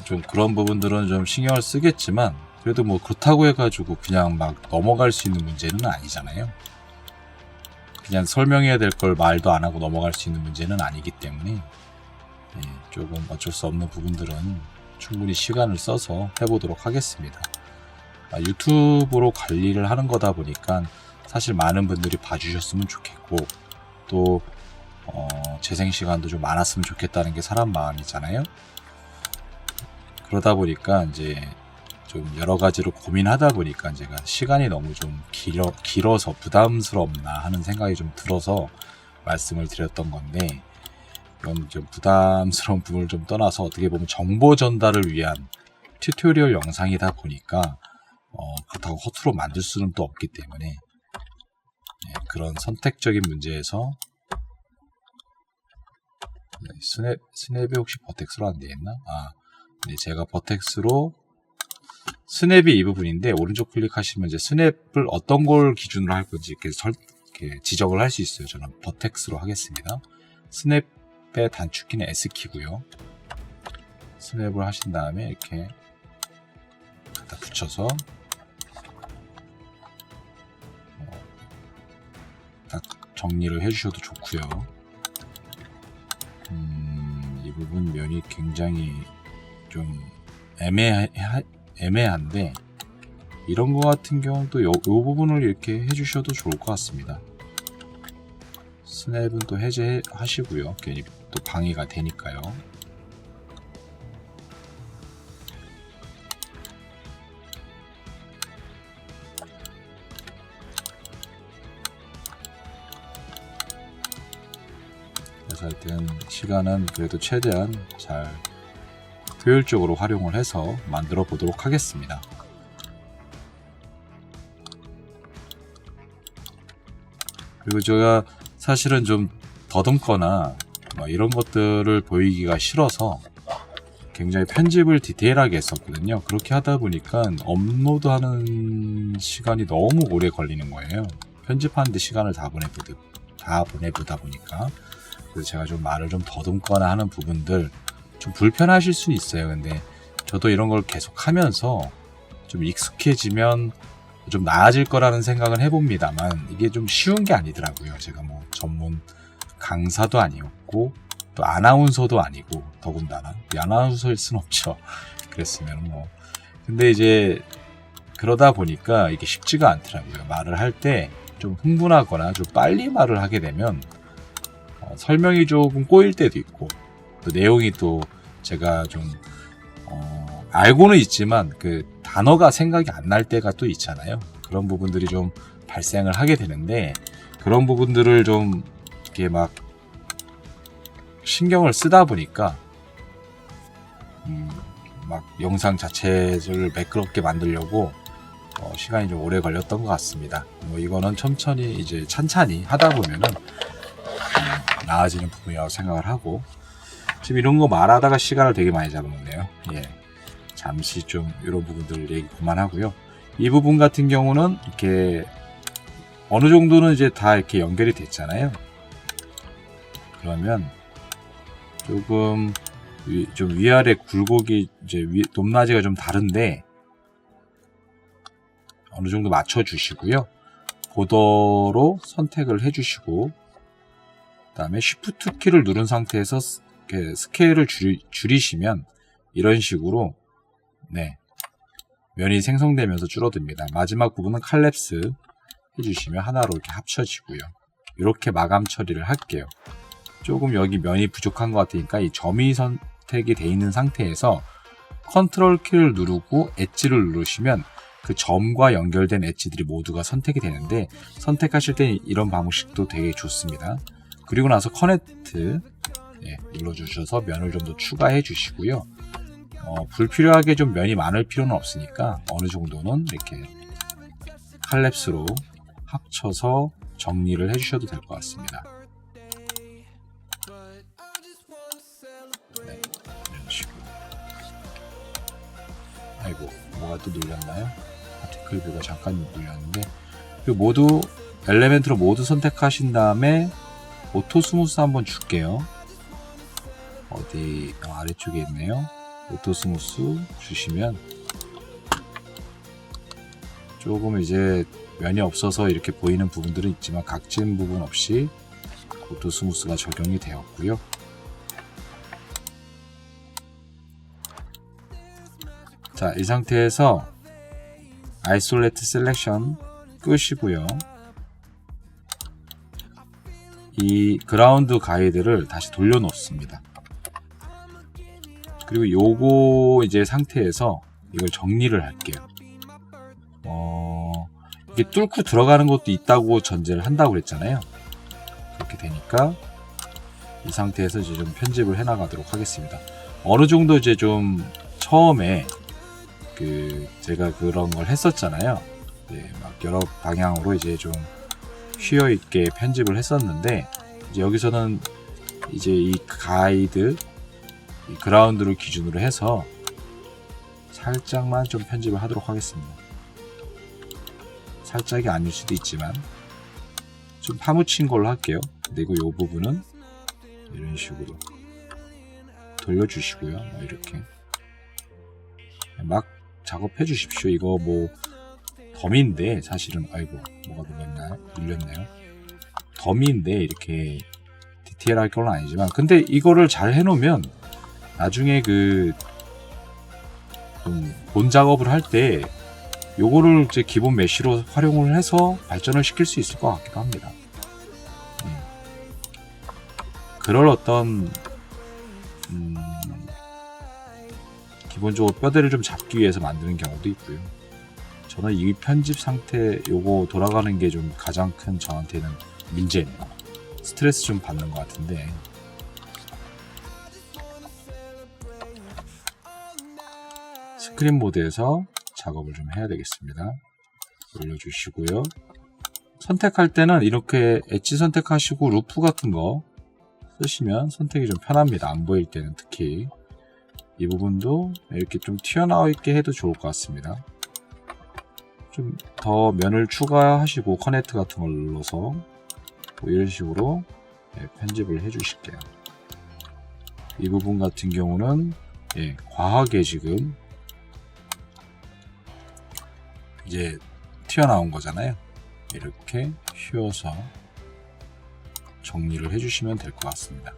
좀 그런 부분들은 좀 신경을 쓰겠지만 그래도 뭐 그렇다고 해가지고 그냥 막 넘어갈 수 있는 문제는 아니잖아요. 그냥 설명해야 될 걸 말도 안 하고 넘어갈 수 있는 문제는 아니기 때문에 조금 어쩔 수 없는 부분들은 충분히 시간을 써서 해보도록 하겠습니다. 유튜브로 관리를 하는 거다 보니까 사실 많은 분들이 봐주셨으면 좋겠고 또 재생 시간도 좀 많았으면 좋겠다는 게 사람 마음이잖아요. 그러다 보니까 이제 좀 여러 가지로 고민하다 보니까 제가 시간이 너무 좀 길어서 부담스럽나 하는 생각이 좀 들어서 말씀을 드렸던 건데 이건 좀 부담스러운 부분을 좀 떠나서 어떻게 보면 정보 전달을 위한 튜토리얼 영상이다 보니까 그렇다고 허투루 만들 수는 또 없기 때문에 그런 선택적인 문제에서 스냅이 혹시 버텍스로 안 되겠나? 네, 제가 버텍스로 스냅이 이 부분인데 오른쪽 클릭하시면 이제 스냅을 어떤 걸 기준으로 할 건지 이렇게 지적을 할 수 있어요. 저는 버텍스로 하겠습니다. 스냅의 단축키는 S키고요. 스냅을 하신 다음에 이렇게 갖다 붙여서 딱 정리를 해주셔도 좋고요. 이 부분 면이 굉장히 좀 애매한데 이런 거 같은 경우는 또 요 부분을 이렇게 해주셔도 좋을 것 같습니다. 스냅은 또 해제하시고요. 괜히 또 방해가 되니까요. 그래서 하여튼 시간은 그래도 최대한 잘 효율적으로 활용을 해서 만들어 보도록 하겠습니다. 그리고 제가 사실은 좀 더듬거나 뭐 이런 것들을 보이기가 싫어서 굉장히 편집을 디테일하게 했었거든요. 그렇게 하다 보니까 업로드하는 시간이 너무 오래 걸리는 거예요. 편집하는데 시간을 다 보내보다 보니까. 그래서 제가 좀 말을 좀 더듬거나 하는 부분들 좀 불편하실 수 있어요. 근데 저도 이런 걸 계속 하면서 좀 익숙해지면 좀 나아질 거라는 생각은 해봅니다만 이게 좀 쉬운 게 아니더라고요. 제가 뭐 전문 강사도 아니었고 또 아나운서도 아니고 더군다나 아나운서일 순 없죠. 그랬으면 뭐 근데 이제 그러다 보니까 이게 쉽지가 않더라고요. 말을 할 때 좀 흥분하거나 좀 빨리 말을 하게 되면 설명이 조금 꼬일 때도 있고 또 내용이 또 제가 좀 알고는 있지만 그 단어가 생각이 안 날 때가 또 있잖아요. 그런 부분들이 좀 발생을 하게 되는데 그런 부분들을 좀 이렇게 막 신경을 쓰다 보니까 막 영상 자체를 매끄럽게 만들려고 시간이 좀 오래 걸렸던 것 같습니다. 뭐 이거는 천천히 이제 찬찬히 하다 보면은 나아지는 부분이라고 생각을 하고 지금 이런 거 말하다가 시간을 되게 많이 잡아먹네요. 예. 잠시 좀 이런 부분들 얘기 그만하고요. 이 부분 같은 경우는 이렇게 어느 정도는 이제 다 이렇게 연결이 됐잖아요. 그러면 조금 좀 위아래 굴곡이 이제 높낮이가 좀 다른데 어느 정도 맞춰 주시고요. 보더로 선택을 해 주시고 그 다음에 Shift 키를 누른 상태에서 스케일을 줄이시면 이런 식으로 네, 면이 생성되면서 줄어듭니다. 마지막 부분은 칼랩스 해주시면 하나로 이렇게 합쳐지고요. 이렇게 마감 처리를 할게요. 조금 여기 면이 부족한 것 같으니까 이 점이 선택이 되어 있는 상태에서 컨트롤 키를 누르고 엣지를 누르시면 그 점과 연결된 엣지들이 모두가 선택이 되는데 선택하실 때 이런 방식도 되게 좋습니다. 그리고 나서 커넥트 눌러주셔서 면을 좀 더 추가해 주시고요. 불필요하게 좀 면이 많을 필요는 없으니까 어느 정도는 이렇게 칼랩스로 합쳐서 정리를 해주셔도 될 것 같습니다. 네, 이런 식으로. 아이고, 뭐가 또 눌렸나요? 파티클 뷰가 잠깐 눌렸는데 그리고 모두 엘리멘트로 모두 선택하신 다음에 오토 스무스 한번 줄게요. 어디 아래쪽에 있네요. 오토 스무스 주시면 조금 이제 면이 없어서 이렇게 보이는 부분들은 있지만 각진 부분 없이 오토 스무스가 적용이 되었고요. 자, 이 상태에서 아이솔레이트 셀렉션 끄시고요. 이 그라운드 가이드를 다시 돌려놓습니다. 그리고 요거 이제 상태에서 이걸 정리를 할게요. 이게 뚫고 들어가는 것도 있다고 전제를 한다고 그랬잖아요. 그렇게 되니까 이 상태에서 이제 좀 편집을 해 나가도록 하겠습니다. 어느 정도 이제 좀 처음에 제가 그런 걸 했었잖아요. 네, 막 여러 방향으로 이제 좀 쉬어 있게 편집을 했었는데 이제 여기서는 이제 이 가이드 이 그라운드를 기준으로 해서 살짝만 좀 편집을 하도록 하겠습니다. 살짝이 아닐 수도 있지만 좀 파묻힌 걸로 할게요. 그리고 이 부분은 이런 식으로 돌려주시고요. 이렇게 막 작업해 주십시오. 이거 뭐 더미인데 사실은 아이고 뭐가 눌렸네요. 더미인데 이렇게 디테일할 건 아니지만 근데 이거를 잘 해놓으면 나중에 본 작업을 할 때 요거를 이제 기본 메쉬로 활용을 해서 발전을 시킬 수 있을 것 같기도 합니다. 그럴 어떤 기본적으로 뼈대를 좀 잡기 위해서 만드는 경우도 있고요. 저는 이 편집 상태 요거 돌아가는 게 좀 가장 큰 저한테는 문제네요. 스트레스 좀 받는 것 같은데 스크린 모드에서 작업을 좀 해야 되겠습니다. 올려주시고요. 선택할 때는 이렇게 엣지 선택하시고 루프 같은 거 쓰시면 선택이 좀 편합니다. 안 보일 때는 특히 이 부분도 이렇게 좀 튀어나와 있게 해도 좋을 것 같습니다. 좀 더 면을 추가하시고 커넥트 같은 걸 눌러서 뭐 이런 식으로 편집을 해 주실게요. 이 부분 같은 경우는 과하게 지금 이제 튀어나온 거잖아요. 이렇게 휘어서 정리를 해주시면 될 것 같습니다.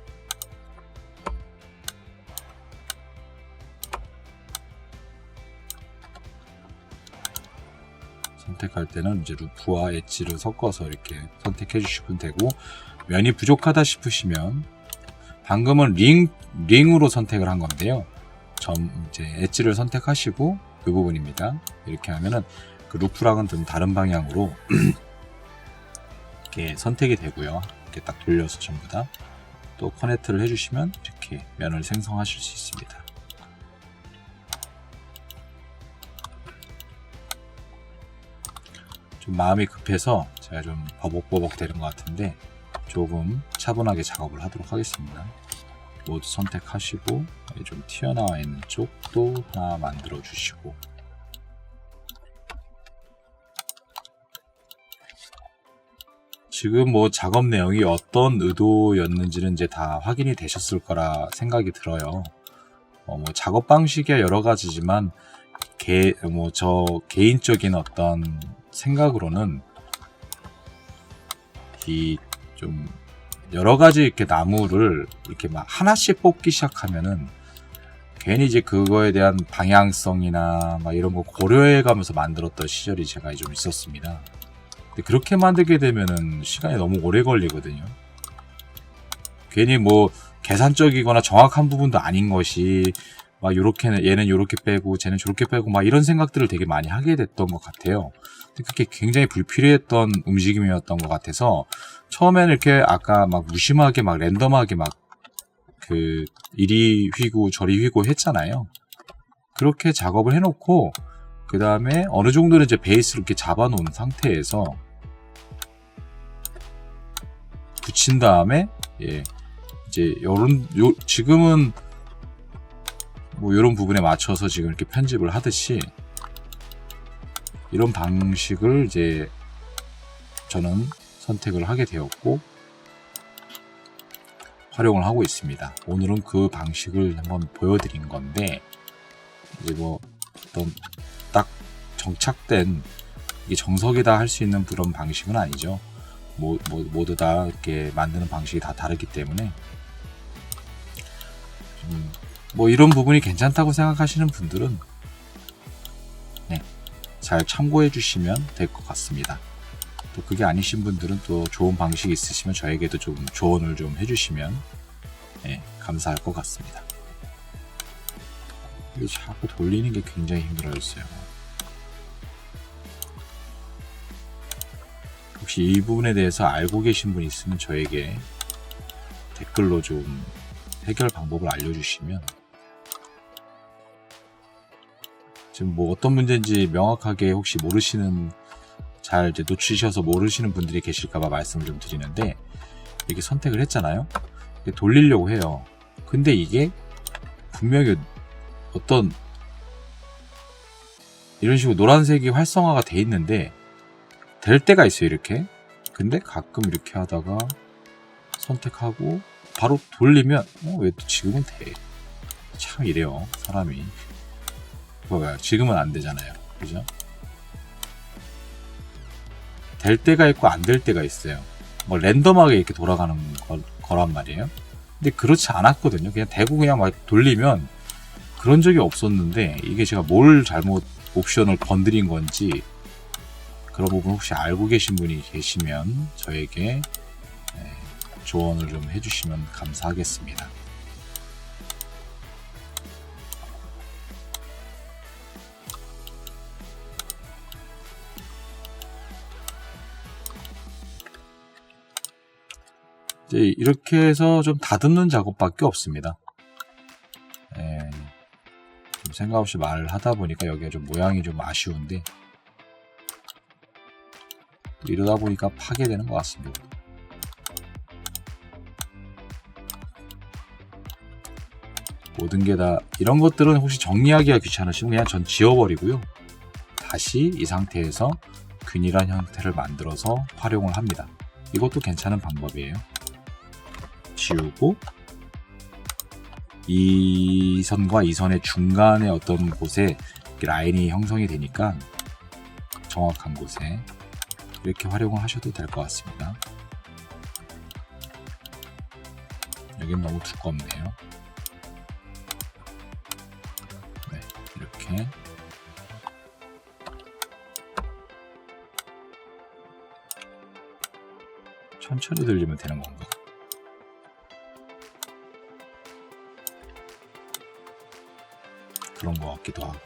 선택할 때는 이제 루프와 엣지를 섞어서 이렇게 선택해 주시면 되고, 면이 부족하다 싶으시면 방금은 링으로 선택을 한 건데요. 이제 엣지를 선택하시고 그 부분입니다. 이렇게 하면은 그 루프랑은 좀 다른 방향으로 이렇게 선택이 되고요. 이렇게 딱 돌려서 전부 다 또 커넥트를 해주시면 이렇게 면을 생성하실 수 있습니다. 좀 마음이 급해서 제가 좀 버벅버벅 되는 것 같은데 조금 차분하게 작업을 하도록 하겠습니다. 모두 선택하시고 좀 튀어나와 있는 쪽도 하나 만들어 주시고, 지금 뭐 작업 내용이 어떤 의도였는지는 이제 다 확인이 되셨을 거라 생각이 들어요. 뭐 작업 방식이 여러 가지지만 저 개인적인 어떤 생각으로는 이 좀 여러 가지 이렇게 나무를 이렇게 막 하나씩 뽑기 시작하면은 괜히 이제 그거에 대한 방향성이나 막 이런 거 고려해 가면서 만들었던 시절이 제가 좀 있었습니다. 근데 그렇게 만들게 되면은 시간이 너무 오래 걸리거든요. 괜히 뭐 계산적이거나 정확한 부분도 아닌 것이 막 얘는 요렇게 빼고 쟤는 저렇게 빼고 막 이런 생각들을 되게 많이 하게 됐던 것 같아요. 근데 그게 굉장히 불필요했던 움직임이었던 것 같아서 처음에는 이렇게 아까 막 무심하게 막 랜덤하게 막 그 이리 휘고 저리 휘고 했잖아요. 그렇게 작업을 해놓고 그 다음에 어느 정도는 이제 베이스를 이렇게 잡아놓은 상태에서 붙인 다음에 이제 지금은 뭐 이런 부분에 맞춰서 지금 이렇게 편집을 하듯이 이런 방식을 이제 저는 선택을 하게 되었고 활용을 하고 있습니다. 오늘은 그 방식을 한번 보여드린 건데, 이제 뭐 어떤 딱 정착된 이게 정석이다 할 수 있는 그런 방식은 아니죠. 모두 다 이렇게 만드는 방식이 다 다르기 때문에 뭐 이런 부분이 괜찮다고 생각하시는 분들은 잘 참고해 주시면 될 것 같습니다. 또 그게 아니신 분들은 또 좋은 방식이 있으시면 저에게도 좀 조언을 좀 해주시면 감사할 것 같습니다. 이게 자꾸 돌리는 게 굉장히 힘들어졌어요. 혹시 이 부분에 대해서 알고 계신 분 있으면 저에게 댓글로 좀 해결 방법을 알려주시면, 지금 뭐 어떤 문제인지 명확하게 혹시 모르시는, 잘 이제 놓치셔서 모르시는 분들이 계실까봐 말씀을 좀 드리는데, 이렇게 선택을 했잖아요. 돌리려고 해요. 근데 이게 분명히 어떤 이런 식으로 노란색이 활성화가 돼 있는데 될 때가 있어요, 이렇게. 근데 가끔 이렇게 하다가 선택하고 바로 돌리면 왜 또 지금은 돼. 참 이래요, 사람이. 뭐야, 지금은 안 되잖아요, 그죠? 될 때가 있고 안 될 때가 있어요. 뭐 랜덤하게 이렇게 돌아가는 거란 말이에요. 근데 그렇지 않았거든요. 그냥 대고 그냥 막 돌리면 그런 적이 없었는데, 이게 제가 뭘 잘못 옵션을 건드린 건지 그런 부분 혹시 알고 계신 분이 계시면 저에게 조언을 좀 해주시면 감사하겠습니다. 이제 이렇게 해서 좀 다듬는 작업밖에 없습니다. 좀 생각 없이 말을 하다 보니까 여기가 좀 모양이 좀 아쉬운데 또 이러다 보니까 파괴되는 것 같습니다. 모든 게 다 이런 것들은 혹시 정리하기가 귀찮으시면 그냥 전 지워버리고요. 다시 이 상태에서 균일한 형태를 만들어서 활용을 합니다. 이것도 괜찮은 방법이에요. 지우고 이 선과 이 선의 중간에 어떤 곳에 라인이 형성이 되니까 정확한 곳에 이렇게 활용을 하셔도 될 것 같습니다. 여기는 너무 두껍네요. 네, 이렇게 천천히 들리면 되는 건가? 그런 것 같기도 하고.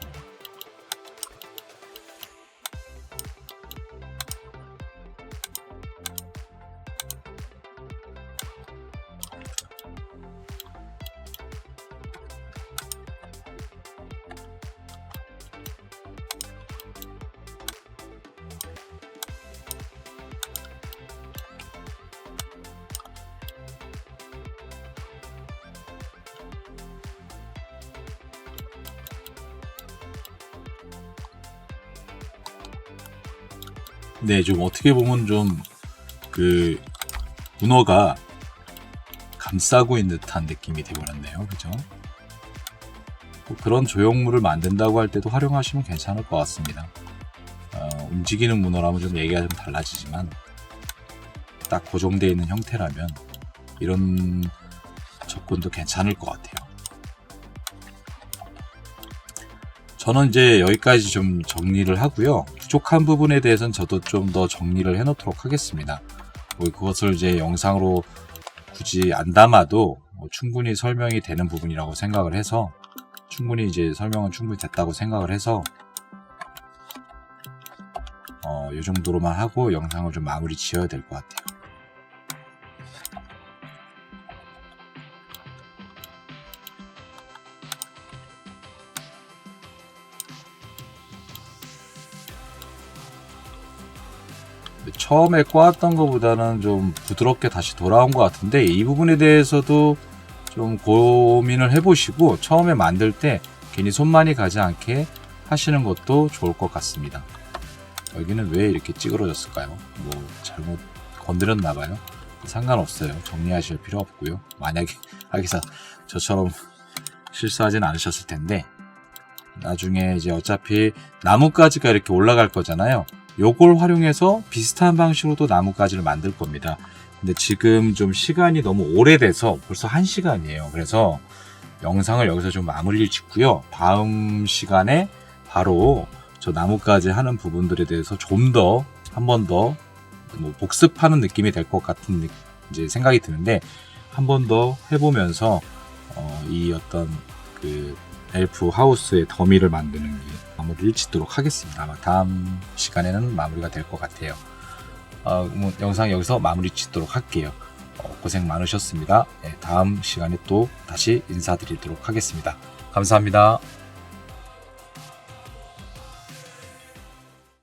네, 좀 어떻게 보면 좀 그 문어가 감싸고 있는 듯한 느낌이 되버렸네요. 그죠? 그런 조형물을 만든다고 할 때도 활용하시면 괜찮을 것 같습니다. 움직이는 문어라면 좀 얘기가 좀 달라지지만 딱 고정되어 있는 형태라면 이런 접근도 괜찮을 것 같아요. 저는 이제 여기까지 좀 정리를 하고요. 부족한 부분에 대해서는 저도 좀 더 정리를 해 놓도록 하겠습니다. 그것을 이제 영상으로 굳이 안 담아도 충분히 설명이 되는 부분이라고 생각을 해서 충분히 이제 설명은 충분히 됐다고 생각을 해서 이 정도로만 하고 영상을 좀 마무리 지어야 될 것 같아요. 처음에 꼬았던 것보다는 좀 부드럽게 다시 돌아온 것 같은데 이 부분에 대해서도 좀 고민을 해보시고 처음에 만들 때 괜히 손 많이 가지 않게 하시는 것도 좋을 것 같습니다. 여기는 왜 이렇게 찌그러졌을까요? 뭐 잘못 건드렸나봐요. 상관없어요. 정리하실 필요 없고요. 만약에 하기사 저처럼 실수하진 않으셨을 텐데 나중에 이제 어차피 나뭇가지가 이렇게 올라갈 거잖아요. 요걸 활용해서 비슷한 방식으로도 나뭇가지를 만들 겁니다. 근데 지금 좀 시간이 너무 오래돼서 벌써 1시간이에요. 그래서 영상을 여기서 좀 마무리를 짓고요. 다음 시간에 바로 저 나뭇가지 하는 부분들에 대해서 좀 더 한 번 더 뭐 복습하는 느낌이 될 것 같은 이제 생각이 드는데 한 번 더 해보면서 이 어떤 그 엘프 하우스의 더미를 만드는 게 마무리를 짓도록 하겠습니다. 아마 다음 시간에는 마무리가 될 것 같아요. 뭐 영상 여기서 마무리 짓도록 할게요. 고생 많으셨습니다. 네, 다음 시간에 또 다시 인사드리도록 하겠습니다. 감사합니다.